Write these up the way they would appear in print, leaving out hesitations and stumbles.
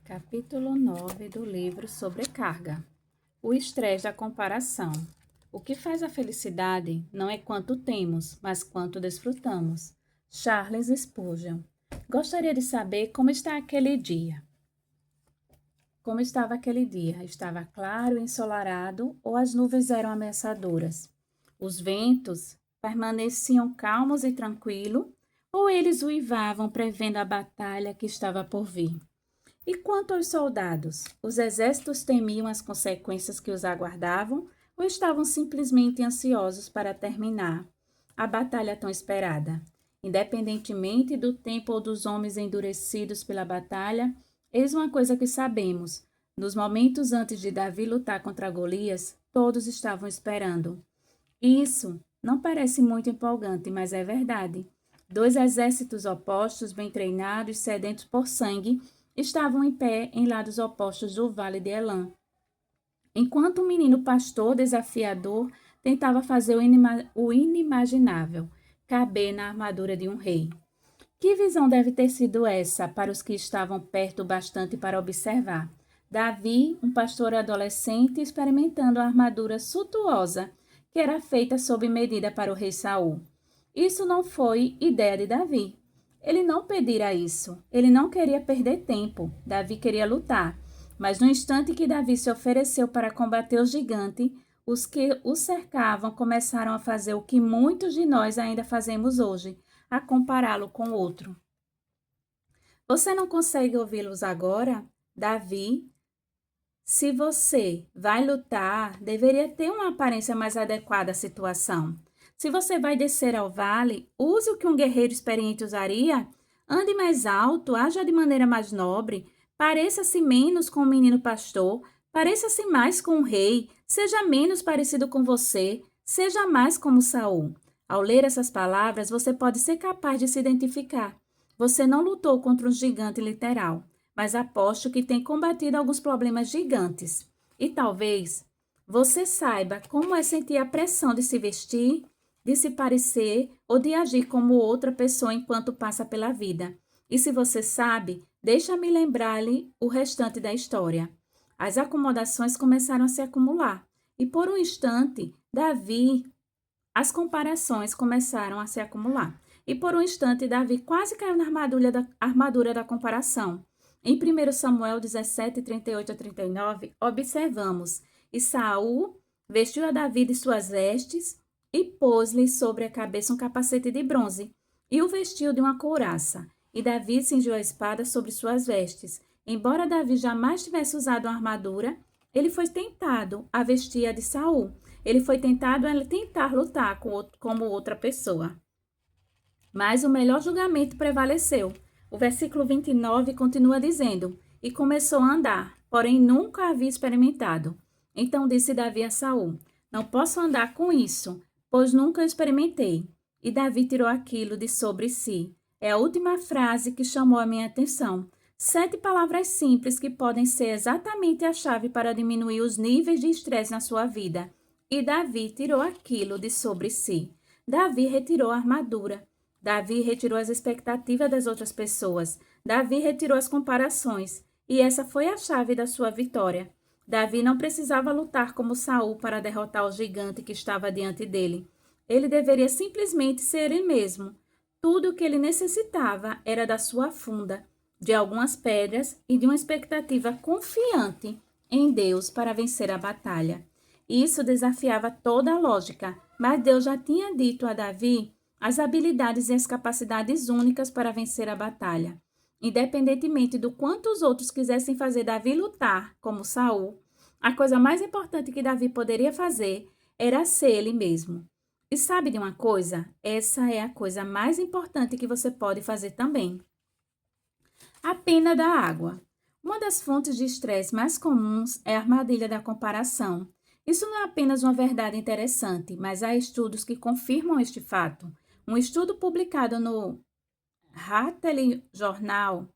Capítulo 9 do livro Sobrecarga. O estresse da comparação. O que faz a felicidade não é quanto temos, mas quanto desfrutamos. Charles Spurgeon. Gostaria de saber como está aquele dia. Como estava aquele dia? Estava claro e ensolarado ou as nuvens eram ameaçadoras? Os ventos permaneciam calmos e tranquilos ou eles uivavam prevendo a batalha que estava por vir? E quanto aos soldados, os exércitos temiam as consequências que os aguardavam ou estavam simplesmente ansiosos para terminar a batalha tão esperada? Independentemente do tempo ou dos homens endurecidos pela batalha, eis uma coisa que sabemos. Nos momentos antes de Davi lutar contra Golias, todos estavam esperando. Isso não parece muito empolgante, mas é verdade. Dois exércitos opostos, bem treinados, sedentos por sangue, estavam em pé em lados opostos do vale de Elã. Enquanto um menino pastor desafiador tentava fazer o inimaginável, caber na armadura de um rei. Que visão deve ter sido essa para os que estavam perto bastante para observar? Davi, um pastor adolescente, experimentando a armadura suntuosa que era feita sob medida para o rei Saul. Isso não foi ideia de Davi. Ele não pedira isso. Ele não queria perder tempo. Davi queria lutar. Mas no instante que Davi se ofereceu para combater o gigante, os que o cercavam começaram a fazer o que muitos de nós ainda fazemos hoje, a compará-lo com outro. Você não consegue ouvi-los agora? Davi, se você vai lutar, deveria ter uma aparência mais adequada à situação. Se você vai descer ao vale, use o que um guerreiro experiente usaria. Ande mais alto, haja de maneira mais nobre, pareça-se menos com o menino pastor, pareça-se mais com o rei, seja menos parecido com você, seja mais como Saul. Ao ler essas palavras, você pode ser capaz de se identificar. Você não lutou contra um gigante literal, mas aposto que tem combatido alguns problemas gigantes. E talvez você saiba como é sentir a pressão de se vestir, de se parecer ou de agir como outra pessoa enquanto passa pela vida. E se você sabe, deixa-me lembrar-lhe o restante da história. As acomodações começaram a se acumular, e por um instante, as comparações começaram a se acumular. E por um instante, Davi quase caiu na armadura da comparação. Em 1 Samuel 17, 38 a 39, observamos: E Saul vestiu a Davi de suas vestes e pôs-lhe sobre a cabeça um capacete de bronze, e o vestiu de uma couraça. E Davi cingiu a espada sobre suas vestes. Embora Davi jamais tivesse usado uma armadura, ele foi tentado a vestir a de Saul. Ele foi tentado a tentar lutar como outra pessoa. Mas o melhor julgamento prevaleceu. O versículo 29 continua dizendo: E começou a andar, porém nunca havia experimentado. Então disse Davi a Saul: Não posso andar com isso, pois nunca experimentei. E Davi tirou aquilo de sobre si. É a última frase que chamou a minha atenção. 7 palavras simples que podem ser exatamente a chave para diminuir os níveis de estresse na sua vida. E Davi tirou aquilo de sobre si. Davi retirou a armadura. Davi retirou as expectativas das outras pessoas. Davi retirou as comparações. E essa foi a chave da sua vitória. Davi não precisava lutar como Saul para derrotar o gigante que estava diante dele. Ele deveria simplesmente ser ele mesmo. Tudo o que ele necessitava era da sua funda, de algumas pedras e de uma expectativa confiante em Deus para vencer a batalha. Isso desafiava toda a lógica, mas Deus já tinha dito a Davi as habilidades e as capacidades únicas para vencer a batalha. Independentemente do quanto os outros quisessem fazer Davi lutar, como Saul, a coisa mais importante que Davi poderia fazer era ser ele mesmo. E sabe de uma coisa? Essa é a coisa mais importante que você pode fazer também. A pena da água. Uma das fontes de estresse mais comuns é a armadilha da comparação. Isso não é apenas uma verdade interessante, mas há estudos que confirmam este fato. Um estudo publicado no Hartley Journal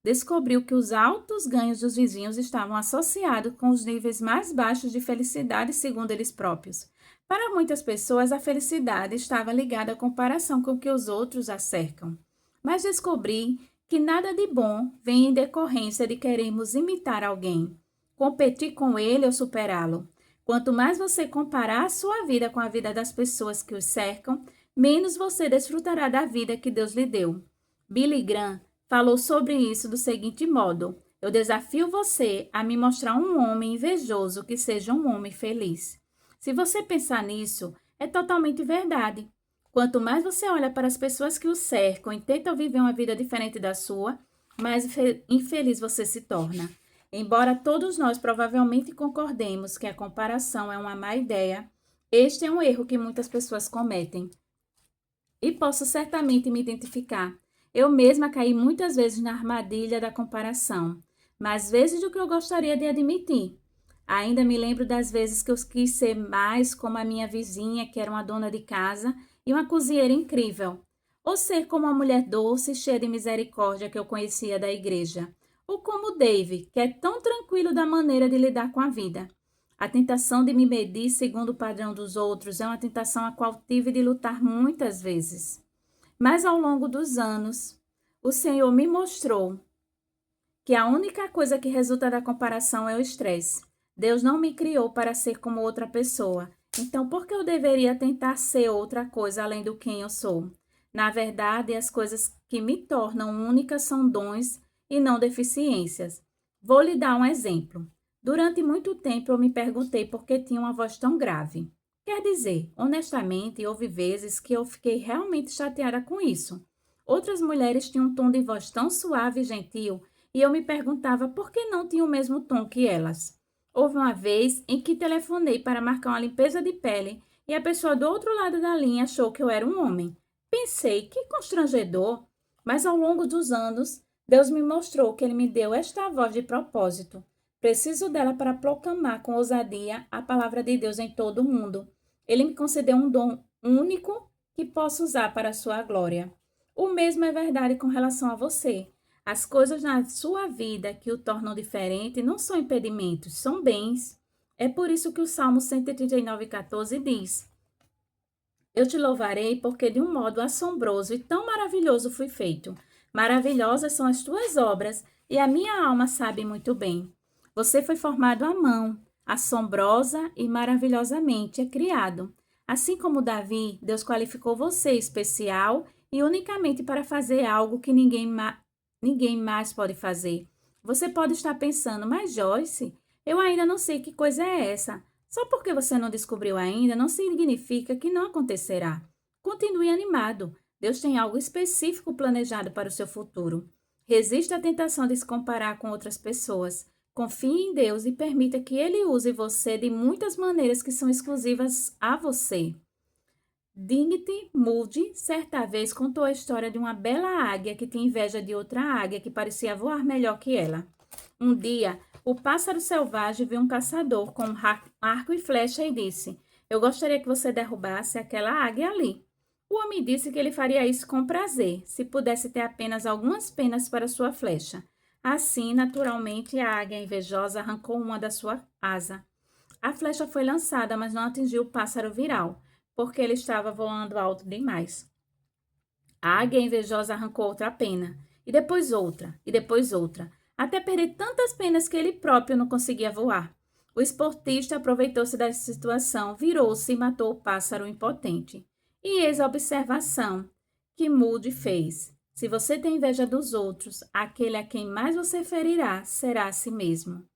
descobriu que os altos ganhos dos vizinhos estavam associados com os níveis mais baixos de felicidade, segundo eles próprios. Para muitas pessoas, a felicidade estava ligada à comparação com o que os outros a cercam. Mas descobri que nada de bom vem em decorrência de querermos imitar alguém, competir com ele ou superá-lo. Quanto mais você comparar a sua vida com a vida das pessoas que os cercam, menos você desfrutará da vida que Deus lhe deu. Billy Graham falou sobre isso do seguinte modo: eu desafio você a me mostrar um homem invejoso que seja um homem feliz. Se você pensar nisso, é totalmente verdade. Quanto mais você olha para as pessoas que o cercam e tentam viver uma vida diferente da sua, mais infeliz você se torna. Embora todos nós provavelmente concordemos que a comparação é uma má ideia, este é um erro que muitas pessoas cometem. E posso certamente me identificar. Eu mesma caí muitas vezes na armadilha da comparação, mais vezes do que eu gostaria de admitir. Ainda me lembro das vezes que eu quis ser mais como a minha vizinha, que era uma dona de casa e uma cozinheira incrível, ou ser como a mulher doce e cheia de misericórdia que eu conhecia da igreja, ou como Dave, que é tão tranquilo da maneira de lidar com a vida. A tentação de me medir segundo o padrão dos outros é uma tentação a qual tive de lutar muitas vezes. Mas ao longo dos anos, o Senhor me mostrou que a única coisa que resulta da comparação é o estresse. Deus não me criou para ser como outra pessoa. Então, por que eu deveria tentar ser outra coisa além do quem eu sou? Na verdade, as coisas que me tornam única são dons e não deficiências. Vou lhe dar um exemplo. Durante muito tempo eu me perguntei por que tinha uma voz tão grave. Quer dizer, honestamente, houve vezes que eu fiquei realmente chateada com isso. Outras mulheres tinham um tom de voz tão suave e gentil e eu me perguntava por que não tinha o mesmo tom que elas. Houve uma vez em que telefonei para marcar uma limpeza de pele e a pessoa do outro lado da linha achou que eu era um homem. Pensei, que constrangedor, mas ao longo dos anos, Deus me mostrou que Ele me deu esta voz de propósito. Preciso dela para proclamar com ousadia a palavra de Deus em todo o mundo. Ele me concedeu um dom único que posso usar para a sua glória. O mesmo é verdade com relação a você. As coisas na sua vida que o tornam diferente não são impedimentos, são bens. É por isso que o Salmo 139,14 diz: eu te louvarei porque de um modo assombroso e tão maravilhoso fui feito. Maravilhosas são as tuas obras e a minha alma sabe muito bem. Você foi formado à mão, assombrosa e maravilhosamente é criado. Assim como Davi, Deus qualificou você especial e unicamente para fazer algo que ninguém mais pode fazer. Você pode estar pensando, mas Joyce, eu ainda não sei que coisa é essa. Só porque você não descobriu ainda, não significa que não acontecerá. Continue animado. Deus tem algo específico planejado para o seu futuro. Resista à tentação de se comparar com outras pessoas. Confie em Deus e permita que Ele use você de muitas maneiras que são exclusivas a você. Dignity Moody, certa vez, contou a história de uma bela águia que tinha inveja de outra águia que parecia voar melhor que ela. Um dia, o pássaro selvagem viu um caçador com um arco e flecha e disse: eu gostaria que você derrubasse aquela águia ali. O homem disse que ele faria isso com prazer, se pudesse ter apenas algumas penas para sua flecha. Assim, naturalmente, a águia invejosa arrancou uma da sua asa. A flecha foi lançada, mas não atingiu o pássaro viral, porque ele estava voando alto demais. A águia invejosa arrancou outra pena, e depois outra, até perder tantas penas que ele próprio não conseguia voar. O esportista aproveitou-se dessa situação, virou-se e matou o pássaro impotente. E eis a observação que Moody fez. Se você tem inveja dos outros, aquele a quem mais você ferirá será a si mesmo.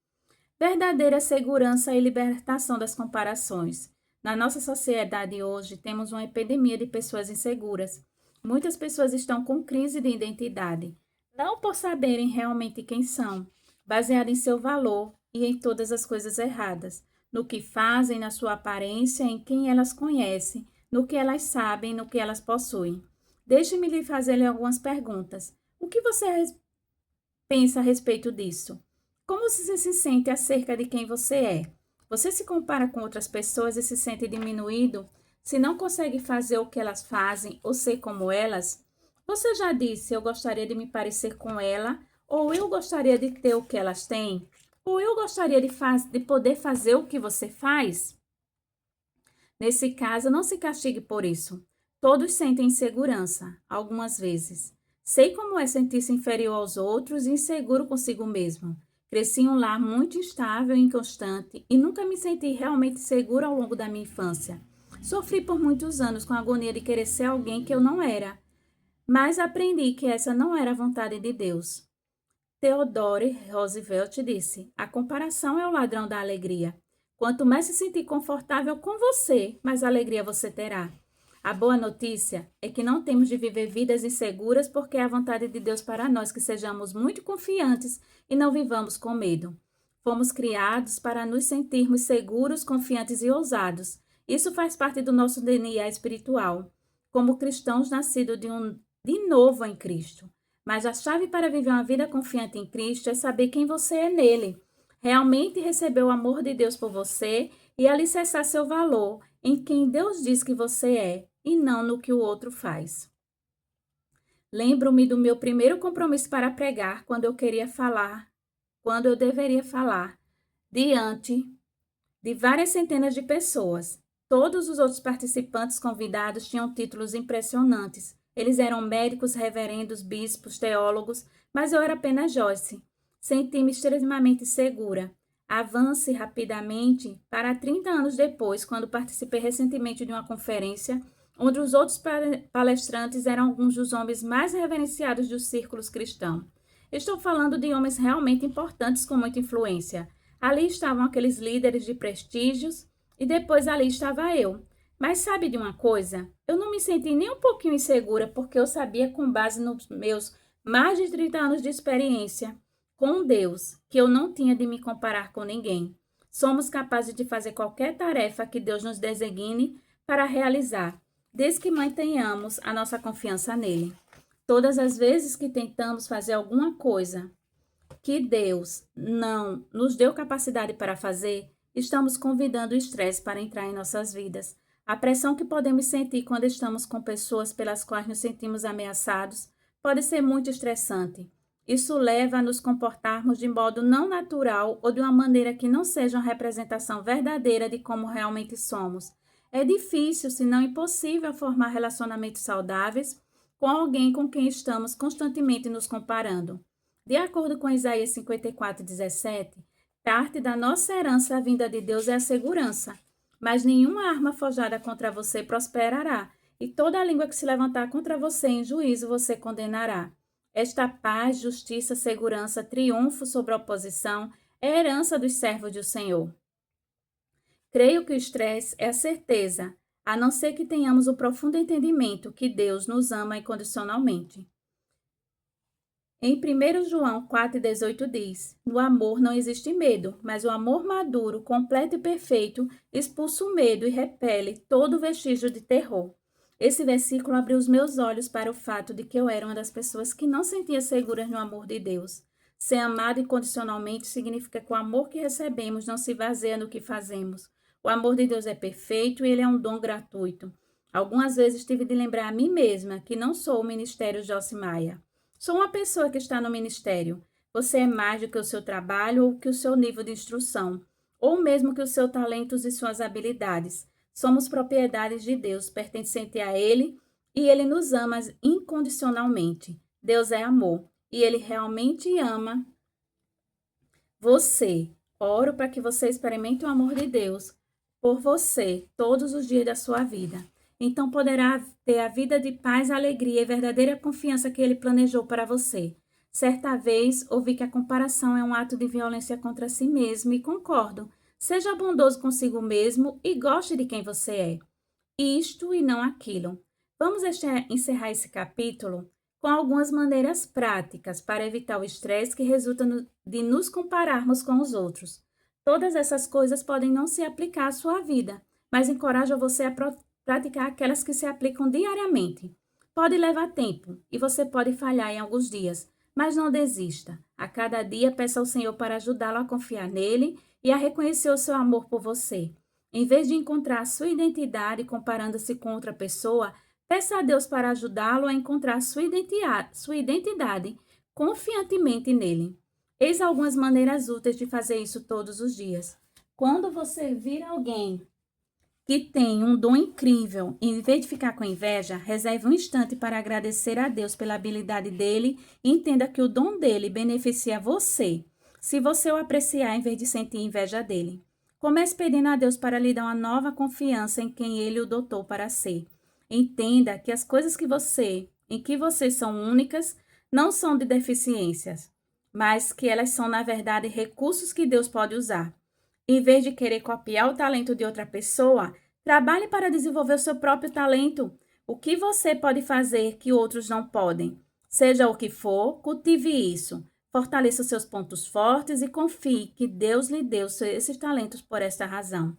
Verdadeira segurança e libertação das comparações. Na nossa sociedade hoje, temos uma epidemia de pessoas inseguras. Muitas pessoas estão com crise de identidade, não por saberem realmente quem são, baseado em seu valor e em todas as coisas erradas, no que fazem, na sua aparência, em quem elas conhecem, no que elas sabem, no que elas possuem. Deixe-me lhe fazer algumas perguntas. O que você pensa a respeito disso? Como você se sente acerca de quem você é? Você se compara com outras pessoas e se sente diminuído se não consegue fazer o que elas fazem ou ser como elas? Você já disse, eu gostaria de me parecer com ela, ou eu gostaria de ter o que elas têm, ou eu gostaria de poder fazer o que você faz? Nesse caso, não se castigue por isso. Todos sentem insegurança, algumas vezes. Sei como é sentir-se inferior aos outros e inseguro consigo mesmo. Cresci em um lar muito instável e inconstante e nunca me senti realmente segura ao longo da minha infância. Sofri por muitos anos com a agonia de querer ser alguém que eu não era, mas aprendi que essa não era a vontade de Deus. Theodore Roosevelt disse: a comparação é o ladrão da alegria. Quanto mais se sentir confortável com você, mais alegria você terá. A boa notícia é que não temos de viver vidas inseguras porque é a vontade de Deus para nós que sejamos muito confiantes e não vivamos com medo. Fomos criados para nos sentirmos seguros, confiantes e ousados. Isso faz parte do nosso DNA espiritual, como cristãos nascidos de novo em Cristo. Mas a chave para viver uma vida confiante em Cristo é saber quem você é nele. Realmente receber o amor de Deus por você e alicerçar seu valor em quem Deus diz que você é e não no que o outro faz. Lembro-me do meu primeiro compromisso para pregar quando eu deveria falar diante de várias centenas de pessoas. Todos os outros participantes convidados tinham títulos impressionantes. Eles eram médicos, reverendos, bispos, teólogos, mas eu era apenas Joyce. Senti-me extremamente segura. Avance rapidamente para 30 anos depois, quando participei recentemente de uma conferência onde os outros palestrantes eram alguns dos homens mais reverenciados dos círculos cristãos. Estou falando de homens realmente importantes com muita influência. Ali estavam aqueles líderes de prestígios e depois ali estava eu. Mas sabe de uma coisa? Eu não me senti nem um pouquinho insegura porque eu sabia, com base nos meus mais de 30 anos de experiência com Deus, que eu não tinha de me comparar com ninguém. Somos capazes de fazer qualquer tarefa que Deus nos designe para realizar, desde que mantenhamos a nossa confiança nele. Todas as vezes que tentamos fazer alguma coisa que Deus não nos deu capacidade para fazer, estamos convidando o estresse para entrar em nossas vidas. A pressão que podemos sentir quando estamos com pessoas pelas quais nos sentimos ameaçados pode ser muito estressante. Isso leva a nos comportarmos de modo não natural ou de uma maneira que não seja uma representação verdadeira de como realmente somos. É difícil, se não impossível, formar relacionamentos saudáveis com alguém com quem estamos constantemente nos comparando. De acordo com Isaías 54:17, parte da nossa herança vinda de Deus é a segurança. Mas nenhuma arma forjada contra você prosperará, e toda língua que se levantar contra você em juízo você condenará. Esta paz, justiça, segurança, triunfo sobre a oposição é a herança dos servos do Senhor. Creio que o estresse é a certeza, a não ser que tenhamos o profundo entendimento que Deus nos ama incondicionalmente. Em 1 João 4,18 diz: no amor não existe medo, mas o amor maduro, completo e perfeito expulsa o medo e repele todo vestígio de terror. Esse versículo abriu os meus olhos para o fato de que eu era uma das pessoas que não sentia seguras no amor de Deus. Ser amado incondicionalmente significa que o amor que recebemos não se baseia no que fazemos. O amor de Deus é perfeito e ele é um dom gratuito. Algumas vezes tive de lembrar a mim mesma que não sou o ministério Joyce Maia. Sou uma pessoa que está no ministério. Você é mais do que o seu trabalho ou que o seu nível de instrução, ou mesmo que os seus talentos e suas habilidades. Somos propriedades de Deus, pertencente a Ele, e Ele nos ama incondicionalmente. Deus é amor, e Ele realmente ama você. Oro para que você experimente o amor de Deus por você todos os dias da sua vida. Então poderá ter a vida de paz, alegria e verdadeira confiança que Ele planejou para você. Certa vez ouvi que a comparação é um ato de violência contra si mesmo e concordo. Seja bondoso consigo mesmo e goste de quem você é. Isto e não aquilo. Vamos encerrar esse capítulo com algumas maneiras práticas para evitar o estresse que resulta de nos compararmos com os outros. Todas essas coisas podem não se aplicar à sua vida, mas encorajo você a praticar aquelas que se aplicam diariamente. Pode levar tempo e você pode falhar em alguns dias, mas não desista. A cada dia, peça ao Senhor para ajudá-lo a confiar nele e a reconhecer o seu amor por você. Em vez de encontrar a sua identidade comparando-se com outra pessoa, peça a Deus para ajudá-lo a encontrar sua identidade confiantemente nele. Eis algumas maneiras úteis de fazer isso todos os dias. Quando você vir alguém que tem um dom incrível, em vez de ficar com inveja, reserve um instante para agradecer a Deus pela habilidade dele e entenda que o dom dele beneficia você, se você o apreciar em vez de sentir inveja dele. Comece pedindo a Deus para lhe dar uma nova confiança em quem ele o dotou para ser. Entenda que as coisas em que vocês são únicas, não são de deficiências, mas que elas são, na verdade, recursos que Deus pode usar. Em vez de querer copiar o talento de outra pessoa, trabalhe para desenvolver o seu próprio talento. O que você pode fazer que outros não podem? Seja o que for, cultive isso. Fortaleça os seus pontos fortes e confie que Deus lhe deu esses talentos por esta razão.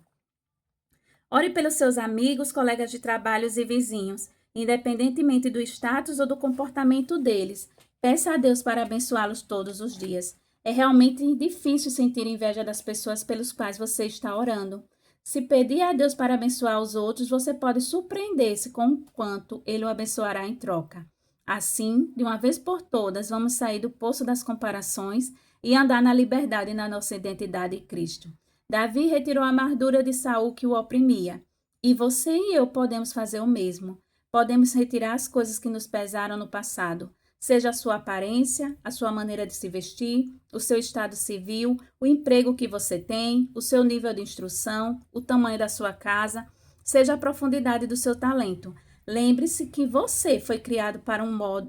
Ore pelos seus amigos, colegas de trabalhos e vizinhos, independentemente do status ou do comportamento deles. Peça a Deus para abençoá-los todos os dias. É realmente difícil sentir inveja das pessoas pelos quais você está orando. Se pedir a Deus para abençoar os outros, você pode surpreender-se com o quanto Ele o abençoará em troca. Assim, de uma vez por todas, vamos sair do poço das comparações e andar na liberdade e na nossa identidade em Cristo. Davi retirou a amargura de Saul que o oprimia. E você e eu podemos fazer o mesmo. Podemos retirar as coisas que nos pesaram no passado, seja a sua aparência, a sua maneira de se vestir, o seu estado civil, o emprego que você tem, o seu nível de instrução, o tamanho da sua casa, seja a profundidade do seu talento. Lembre-se que você foi criado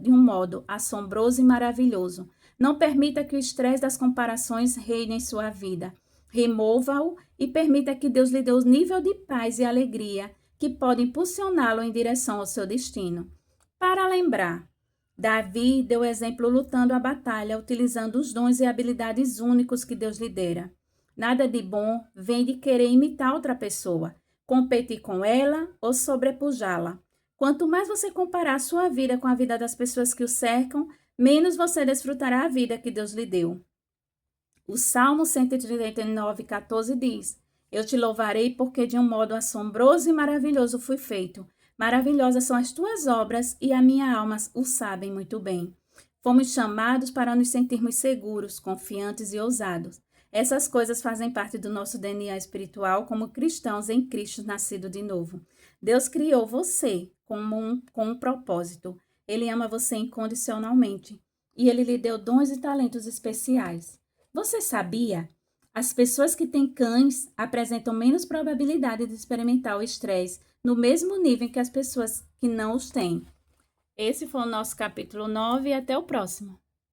de um modo assombroso e maravilhoso. Não permita que o estresse das comparações reine em sua vida. Remova-o e permita que Deus lhe dê o nível de paz e alegria que pode impulsioná-lo em direção ao seu destino. Para lembrar, Davi deu exemplo lutando a batalha, utilizando os dons e habilidades únicos que Deus lhe dera. Nada de bom vem de querer imitar outra pessoa, competir com ela ou sobrepujá-la. Quanto mais você comparar a sua vida com a vida das pessoas que o cercam, menos você desfrutará a vida que Deus lhe deu. O Salmo 139:14 diz: Eu te louvarei porque de um modo assombroso e maravilhoso fui feito. Maravilhosas são as tuas obras e a minha alma o sabem muito bem. Fomos chamados para nos sentirmos seguros, confiantes e ousados. Essas coisas fazem parte do nosso DNA espiritual como cristãos em Cristo nascido de novo. Deus criou você com um propósito. Ele ama você incondicionalmente e Ele lhe deu dons e talentos especiais. Você sabia? As pessoas que têm cães apresentam menos probabilidade de experimentar o estresse no mesmo nível que as pessoas que não os têm. Esse foi o nosso capítulo 9 e até o próximo.